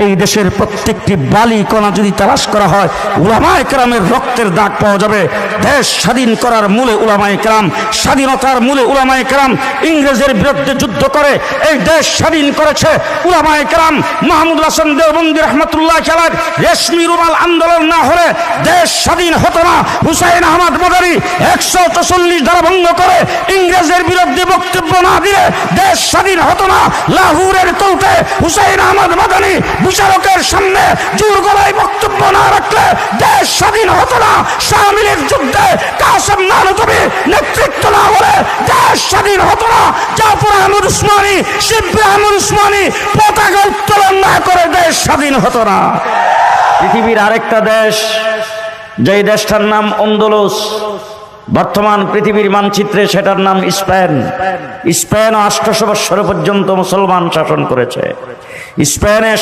এই দেশের প্রত্যেকটি বালি কণা যদি তালাশ করা হয় উলামায়ে কেরামের রক্তের দাগ পাওয়া যাবে। দেশ স্বাধীন করার মূলে উলামায়ে কেরাম, স্বাধীনতার মূলে উলামায়ে কেরাম ইংরেজের বিরুদ্ধে যুদ্ধ করে এই দেশ স্বাধীন করেছে উলামায়ে কেরাম। মাহমুদ হাসান দেওবন্দি রহমতুল্লাহ আলাইহি রেশমি রুমাল আন্দোলন না হলে দেশ স্বাধীন হতো না। হুসাইন আহমদ মাদানী 144 ধারা ভঙ্গ করে ইংরেজের বিরুদ্ধে বক্তব্য না দিলে দেশ স্বাধীন হতো না। লাহোরের কোর্টে হুসাইন আহমদ মাদানী বিচারকের সামনে জোর গলায় বক্তব্য না রাখলে দেশ স্বাধীন হতো না। শামিলের যুদ্ধে কাসেম নানুতুবি নেতৃত্ব না হলে দেশ স্বাধীন হতো না। জাফর আহমদ উসমানী, শিবলি আহমদ উসমানী পতাকা উত্তোলন না করে দেশ স্বাধীন হতো না। পৃথিবীর আরেকটা দেশ, যেই দেশটার নাম আন্দালুস, বর্তমান পৃথিবীর মানচিত্রে সেটার নাম স্পেন। স্পেন 800 বৎসর পর্যন্ত মুসলমান শাসন করেছে। স্পেনে